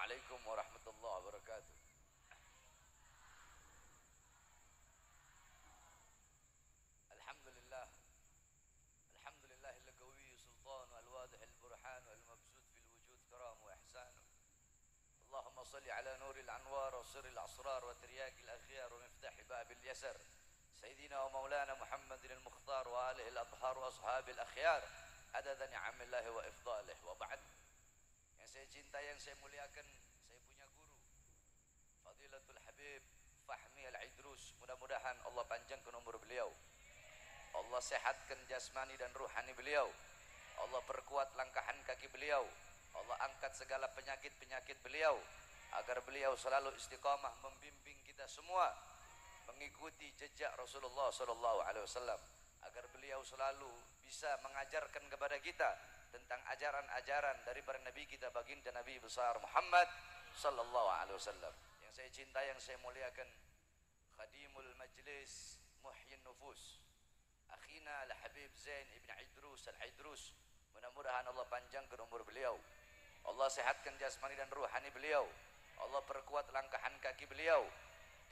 Assalamualaikum warahmatullahi wabarakatuh. Alhamdulillah. Alhamdulillahil qawi sultan wal wadih al burhan wal mabsut fil wujud karam wa ihsan. Allahumma salli ala nuril anwar wa sirril asrar wa tiryaqil akhyar wa miftah babil yasar. Sayyidina wa maulana Muhammadin al-Mukhtar wa alihi al-athhar wa ashabil akhyar. Adada ni'amillahi wa ifdalih wa ba'd. Yang saya cintai, yang saya muliakan, saya punya guru Fadilatul Habib Fahmi Al-Idrus. Mudah-mudahan Allah panjangkan umur beliau, Allah sehatkan jasmani dan ruhani beliau, Allah perkuat langkahan kaki beliau, Allah angkat segala penyakit-penyakit beliau, agar beliau selalu istiqamah membimbing kita semua mengikuti jejak Rasulullah SAW, agar beliau selalu bisa mengajarkan kepada kita tentang ajaran-ajaran dari para nabi kita, baginda Nabi besar Muhammad sallallahu alaihi wasallam. Yang saya cintai, yang saya muliakan, khadimul majlis muhyin nufus akhina al-habib Zain ibn Idrus al-Idrus. Mudah-mudahan Allah panjangkan umur beliau, Allah sehatkan jasmani dan ruhani beliau, Allah perkuat langkahan kaki beliau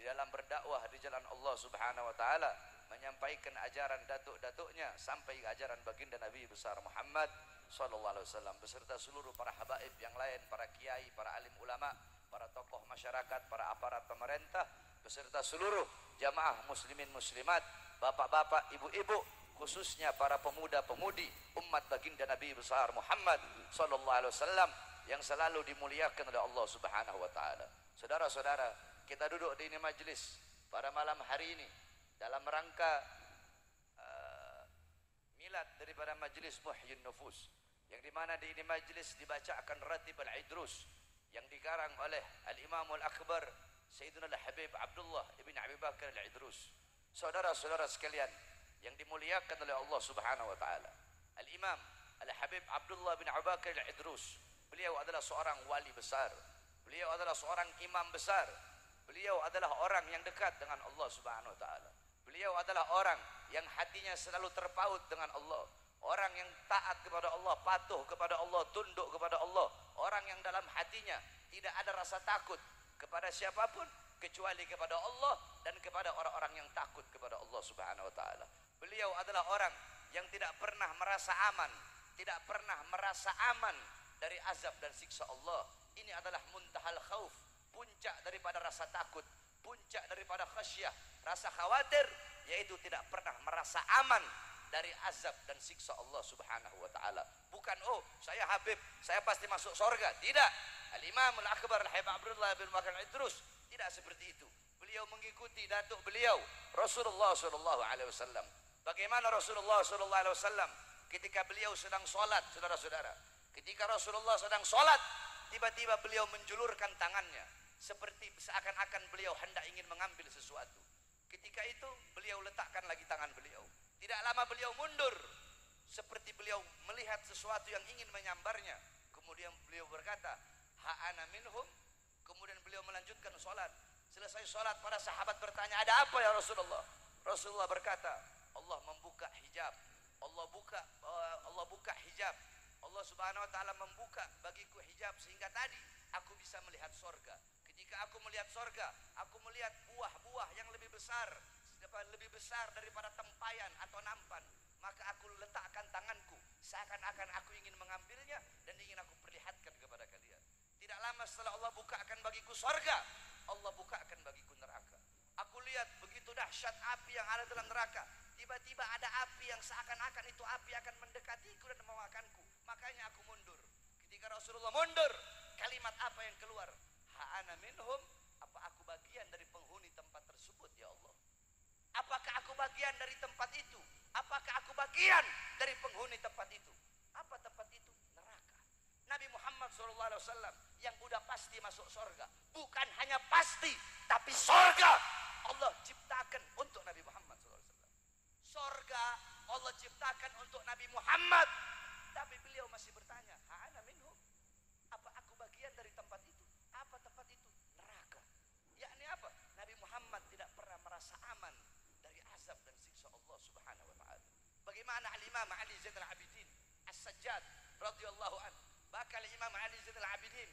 di dalam berdakwah di jalan Allah Subhanahu wa taala, menyampaikan ajaran datuk-datuknya sampai ajaran baginda Nabi besar Muhammad sallallahu alaihi wasallam, beserta seluruh para habaib yang lain, para kiai, para alim ulama, para tokoh masyarakat, para aparat pemerintah, beserta seluruh jamaah muslimin muslimat, bapak-bapak, ibu-ibu, khususnya para pemuda-pemudi umat baginda Nabi besar Muhammad sallallahu alaihi wasallam yang selalu dimuliakan oleh Allah Subhanahu wa taala. Saudara-saudara, kita duduk di ini majelis pada malam hari ini dalam rangka milad daripada majelis Muhyin Nufus, yang dimana di ini majelis dibacakan Ratib Al-Idrus yang dikarang oleh Al-Imam Al-Akbar Sayyidina Al-Habib Abdullah ibn Abi Bakar Al-Idrus. Saudara-saudara sekalian yang dimuliakan oleh Allah Subhanahu wa taala, Al-Imam Al-Habib Abdullah bin Abi Bakar Al-Idrus, beliau adalah seorang wali besar, beliau adalah seorang imam besar, beliau adalah orang yang dekat dengan Allah Subhanahu wa taala. Beliau adalah orang yang hatinya selalu terpaut dengan Allah, orang yang taat kepada Allah, patuh kepada Allah, tunduk kepada Allah, orang yang dalam hatinya tidak ada rasa takut kepada siapapun kecuali kepada Allah dan kepada orang-orang yang takut kepada Allah Subhanahu wa taala. Beliau adalah orang yang tidak pernah merasa aman, tidak pernah merasa aman dari azab dan siksa Allah. Ini adalah muntahal khauf, puncak daripada rasa takut, puncak daripada khasyah, rasa khawatir, yaitu tidak pernah merasa aman dari azab dan siksa Allah Subhanahu wa taala. Bukan, oh saya Habib, saya pasti masuk surga. Tidak. Al-Imam Al-Akbar Al-Habib Abdullah bin Bakar Al-Idrus tidak seperti itu. Beliau mengikuti datuk beliau Rasulullah sallallahu alaihi wasallam. Bagaimana Rasulullah sallallahu alaihi wasallam ketika beliau sedang salat, saudara-saudara? Ketika Rasulullah sedang salat, tiba-tiba beliau menjulurkan tangannya seperti seakan-akan beliau hendak ingin mengambil sesuatu. Ketika itu beliau letakkan lagi tangan beliau. Tidak lama beliau mundur seperti beliau melihat sesuatu yang ingin menyambarnya. Kemudian beliau berkata, "Ha ana minhum." Kemudian beliau melanjutkan salat. Selesai salat, para sahabat bertanya, "Ada apa ya Rasulullah?" Rasulullah berkata, "Allah membuka hijab. Allah buka hijab. Allah Subhanahu wa taala membuka bagiku hijab sehingga tadi aku bisa melihat surga. Ketika aku melihat surga, aku melihat buah-buah yang lebih besar daripada tempayan atau nampan. Maka aku letakkan tanganku seakan-akan aku ingin mengambilnya dan ingin aku perlihatkan kepada kalian." Tidak lama setelah Allah bukakan bagiku surga, Allah bukakan bagiku neraka. Aku lihat begitu dahsyat api yang ada dalam neraka. Tiba-tiba ada api yang seakan-akan itu api akan mendekatiku dan memakanku. Makanya aku mundur. Ketika Rasulullah mundur, kalimat apa yang keluar? Ha ana minhum. Apa aku bagian dari penghuni tempat tersebut ya Allah? Apakah aku bagian dari tempat itu? Apakah aku bagian dari penghuni tempat itu? Apa tempat itu? Neraka. Nabi Muhammad SAW yang udah pasti masuk surga. Bukan hanya pasti, tapi surga Allah ciptakan untuk Nabi Muhammad SAW. Surga Allah ciptakan untuk Nabi Muhammad. Tapi beliau masih bertanya, "Ha ana minhum." Apa aku bagian dari tempat itu? Apa tempat itu? Neraka. Yakni apa? Nabi Muhammad tidak pernah merasa aman dari azab dan siksa Allah Subhanahu wa taala. Bagaimana Al-Imam Ali Zainal Abidin As-Sajjad radhiyallahu anhu, bakal Imam Ali Zainal Abidin,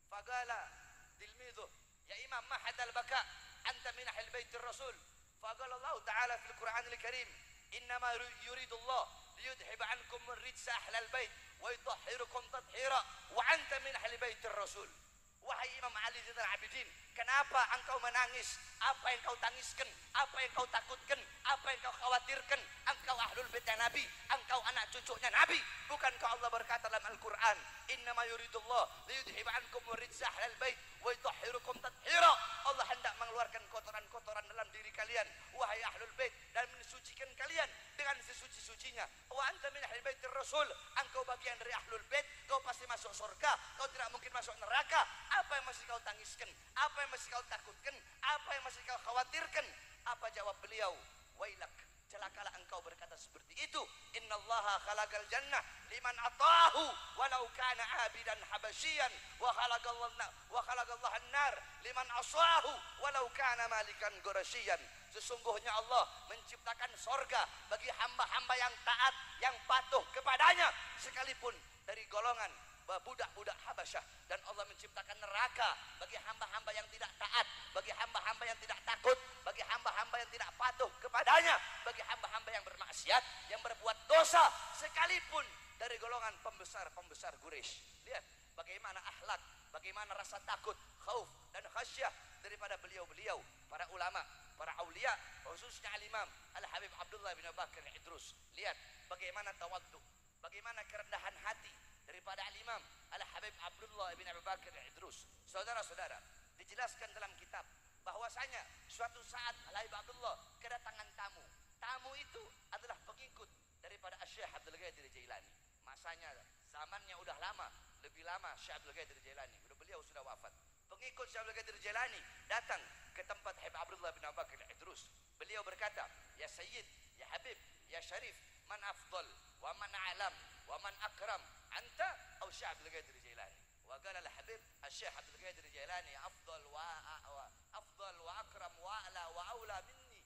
faqala imam mahadal baka anta min ahli baitir rasul. Faqala Allah Ta'ala fil Qur'anil Karim, innama yuridullah liyudhiba ankum rijsa ahlal bait wa yutahhirukum tathira wa anta min ahli baitir rasul. Wahai Imam Ali Zainal Abidin, kenapa engkau menangis? Apa yang kau tangiskan? Apa yang kau takutkan? Apa yang kau khawatirkan? Engkau ahlul baitnya Nabi, engkau anak cucunya Nabi. Bukankah Allah berkata dalam Al-Quran, innama yuridullah liyudhiba ankum rijsa ahlal bait wa yutahhirukum tathira. Allah hendak mengeluarkan kotoran-kotoran dalam diri kalian, wahai ahlul bait, dan mensucikan kalian dengan sesuci-sucinya. Wa anta min ahli baitir rasul, engkau bagian dari ahlul bait, kau pasti masuk surga, kau tidak mungkin masuk neraka. Apa yang masih kau tangiskan? Apa yang masih kau takutkan? Apa yang masih kau khawatirkan? Apa jawab beliau? Wailak, celakalah engkau berkata seperti itu. Innallaha khalaqal jannah liman ata'ahu walau kana abidan habasyian wa khalaqallahu an-nar liman asahu walau kana malikan qurasyian. Sesungguhnya Allah menciptakan sorga bagi hamba-hamba yang taat, yang patuh kepadanya, sekalipun dari golongan budak-budak Habasyah. Dan Allah menciptakan neraka bagi hamba-hamba yang tidak taat, bagi hamba-hamba yang tidak takut, bagi hamba-hamba yang tidak patuh kepadanya, bagi hamba-hamba yang bermaksiat, yang berbuat dosa, sekalipun dari golongan pembesar Quraisy. Lihat bagaimana akhlak, bagaimana rasa takut, khauf dan khasyah daripada beliau-beliau para ulama, para aulia, khususnya al-Imam Al-Habib Abdullah bin Abu Bakar Idrus. Lihat bagaimana tawaddu, bagaimana kerendahan hati daripada al-Imam Al-Habib Abdullah bin Abu Bakar Idrus. Saudara-saudara, dijelaskan dalam kitab bahwasanya suatu saat Al-Habib Abdullah kedatangan tamu. Tamu itu adalah pengikut daripada Syekh Abdul Qadir Jailani. Masanya zamannya udah lama, lebih lama Syekh Abdul Qadir Jailani. Beliau sudah wafat. Pengikut Syekh Abdul Qadir Jailani datang ke tempat Habib Abdullah bin Abu Bakar Idrus. Beliau berkata, "Ya Sayyid, ya Habib, ya Syarif, man afdal wa man a'lam wa man akram anta atau Syekh Abdul Qadir Jailani?" Wa qala al-Habib Syekh Abdul Qadir Jailani afdal wa akram wa a'la wa aula minni.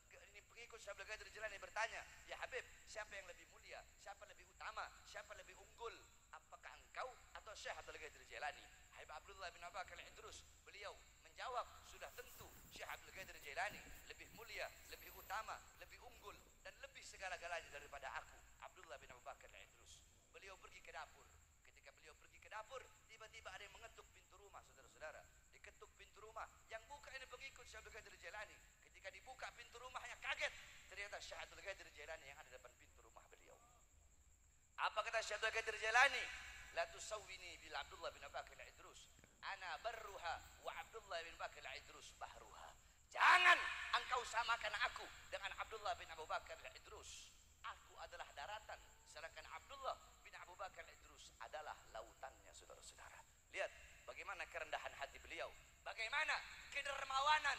Ini pengikut Syekh Abdul Qadir Jailani bertanya, "Ya Habib, siapa yang lebih mulia? Siapa lebih utama? Siapa lebih unggul? Apakah engkau atau Syekh Abdul Qadir Jailani?" Habib Abdullah bin Abu Bakar Idrus beliau menjawab, "Sudah tentu Syekh Abdul Qadir Jailani lebih mulia, lebih utama, lebih unggul dan lebih segala-galanya daripada aku, Abdullah bin Abu Bakar Idrus." Beliau pergi ke dapur. Ketika beliau pergi ke dapur, tiba-tiba ada yang mengetuk pintu rumah, saudara-saudara. Diketuk pintu rumah, yang buka ini pengikut Syekh Abdul Qadir Jailani. Ketika dibuka pintu rumahnya kaget, ternyata Syekh Abdul Qadir Jailani yang ada di depan pintu rumah beliau. Apa kata Syekh Abdul Qadir Jailani? La tusawwini bil Abdullah bin Abu Bakar Idrus, ana barruha wa Abdullah bin Bakar Idrus bahruha. Jangan engkau samakan aku dengan Abdullah bin Abu Bakar Idrus. Aku adalah daratan, sedangkan Abdullah bin Abu Bakar Idrus adalah lautannya, saudara-saudara. Lihat bagaimana kerendahan hati beliau, bagaimana kedermawanan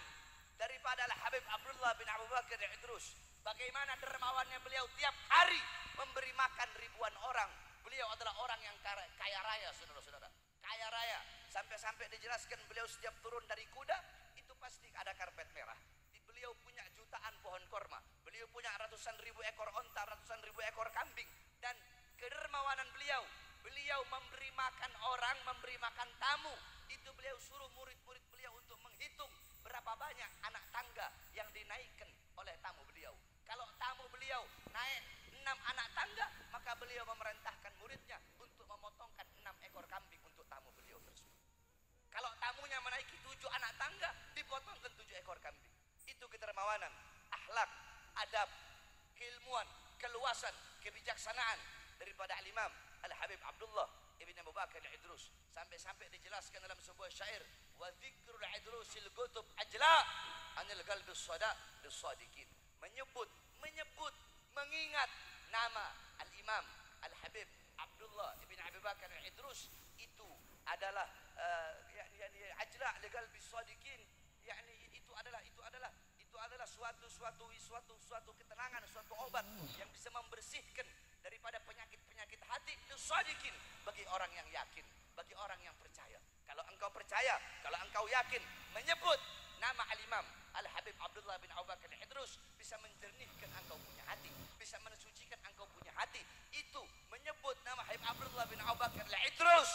daripada Al-Habib Abdullah bin Abu Bakar Idrus. Bagaimana dermawannya beliau, tiap hari memberi makan ribuan orang. Beliau adalah orang yang kaya raya, saudara-saudara. Kaya raya, sampai-sampai dijelaskan beliau setiap turun dari kuda itu pasti ada karpet merah. Beliau punya jutaan pohon korma, beliau punya ratusan ribu ekor onta, ratusan ribu ekor kambing. Dan kedermawanan beliau, beliau memberi makan orang, memberi makan tamu. Itu beliau suruh murid-murid beliau untuk menghitung berapa banyak anak tangga yang dinaikkan oleh tamu beliau. Kalau tamu beliau naik 6 anak tangga, maka beliau memerintahkan muridnya untuk memotongkan 6 ekor kambing untuk tamu beliau tersebut. Kalau tamunya menaiki 7 anak tangga, dipotongkan 7 ekor kambing. Itu kedermawanan, akhlak, adab, keilmuan, keluasan, kebijaksanaan daripada Al-Imam Al-Habib Abdullah ibn Abu Bakar Idrus. Sampai-sampai dijelaskan dalam sebuah syair, wa dzikrul idrusil kutub ajla anil qalbi sada bis-sadiqin. Menyebut, mengingat nama Al-Imam Al-Habib Abdullah ibn Abu Bakar Idrus itu adalah ajla li qalbi sadiqin. Itu adalah suatu ketenangan, suatu obat yang bisa membersihkan daripada penyakit-penyakit hati sadiqin bagi orang yang yakin, bagi orang yang percaya. Kalau engkau percaya, kalau engkau yakin, menyebut nama Al-Imam Al-Habib Abdullah bin Abu Bakar Idrus bisa menjernihkan engkau punya hati, bisa mensucikan engkau punya hati. Itu menyebut nama Habib Abdullah bin Abu Bakar Idrus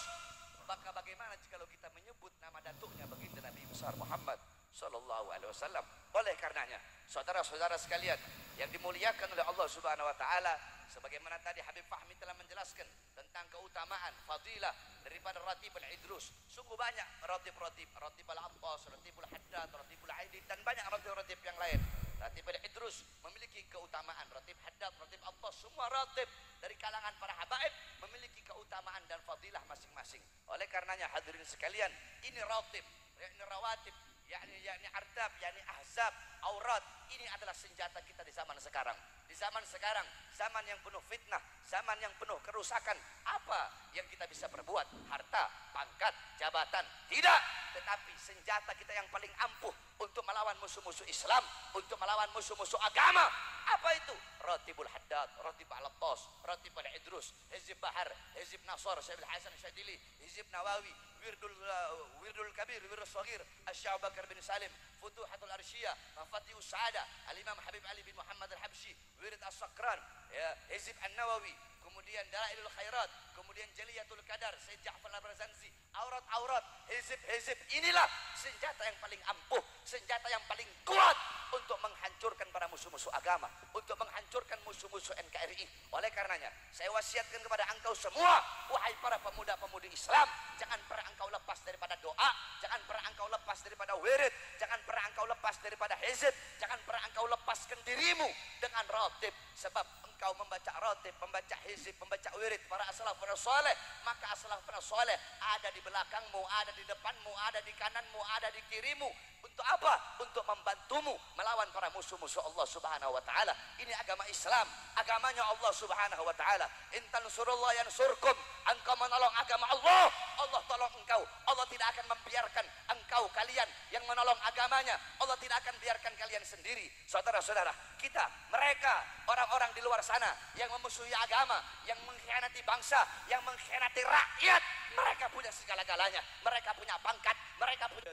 maka bagaimana jika kita menyebut nama datuknya baginda Nabi besar Muhammad sallallahu alaihi wasallam? Oleh karenanya, saudara-saudara sekalian yang dimuliakan oleh Allah Subhanahu wa taala, sebagaimana tadi Habib Fahmi telah menjelaskan tentang keutamaan fadilah daripada Ratib al-Idrus. Sungguh banyak ratib-ratib, Ratib al-Abbas, Ratib al-Haddad, Ratib al-Aidid, dan banyak ratib-ratib yang lain. Ratib al-Idrus memiliki keutamaan, Ratib Haddad, Ratib Abbas, semua ratib dari kalangan para habaib memiliki keutamaan dan fadilah masing-masing. Oleh karenanya hadirin sekalian, ini ratib, ini rawatib, yakni ardab, yakni ahzab, aurat. Ini adalah senjata kita di zaman sekarang. Di zaman sekarang, zaman yang penuh fitnah, zaman yang penuh kerusakan. Apa yang kita bisa perbuat? Harta, pangkat, jabatan? Tidak. Tetapi senjata kita yang paling ampuh untuk melawan musuh-musuh Islam, untuk melawan musuh-musuh agama. Apa itu? Ratibul Haddad, Ratib al-Abbas, Ratib al-Idrus, Hizib Bahar, Hizib Nasr, Syaikhul Hasan Syadili, Hizib Nawawi, Wirdul Kabir, Wirdul Saghir, Asy-Syaikh Bakar bin Salim, Futuhatul Arsyiyah, Mafatihus Sa'adah, Al-Imam Habib Ali bin Muhammad Al-Habsyi, Wird As-Sakran, ya, Hizib An-Nawawi, kemudian Dalailul Khairat, kemudian Jaliyatul Qadar, Sayyid Ja'far Al-Barzanzi, aurat-aurat, hizib-hizib. Inilah senjata yang paling ampuh, senjata yang paling kuat untuk menghancurkan para musuh-musuh agama, untuk menghancurkan musuh-musuh NKRI. Oleh karenanya, saya wasiatkan kepada engkau semua, wahai para pemuda-pemudi Islam, jangan pernah engkau lepas daripada doa, jangan pernah engkau lepas daripada wirid, jangan pernah engkau lepas daripada hizib, jangan pernah engkau lepaskan dirimu dengan ratib. Sebab engkau membaca ratib, membaca hizib, membaca wirid para as-salafun saleh, maka as-salafun saleh ada di belakangmu, ada di depanmu, ada di kananmu, ada di kirimu. Untuk apa? Untuk membantumu melawan para musuh-musuh Allah Subhanahu wa taala. Ini agama Islam, agamanya Allah Subhanahu wa taala. In tansurullah yansurkum. Engkau menolong agama Allah, Allah tolong engkau. Allah tidak akan membiarkan engkau kalian yang menolong agamanya. Allah tidak akan biarkan kalian sendiri. Saudara-saudara, kita, mereka, orang-orang di luar sana yang memusuhi agama, yang mengkhianati bangsa, yang mengkhianati rakyat, mereka punya segala-galanya. Mereka punya pangkat, mereka punya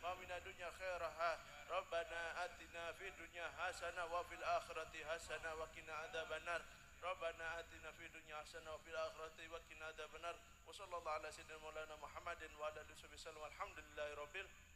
ومن الدنيا خيرها ربنا آتنا في الدنيا حسنة وفي الآخرة حسنة وقنا عذاب النار ربنا آتنا في الدنيا حسنة وفي الآخرة وقنا عذاب النار وصلى الله على سيدنا مولانا محمد وعلى آله وصحبه وسلم والحمد لله رب العالمين.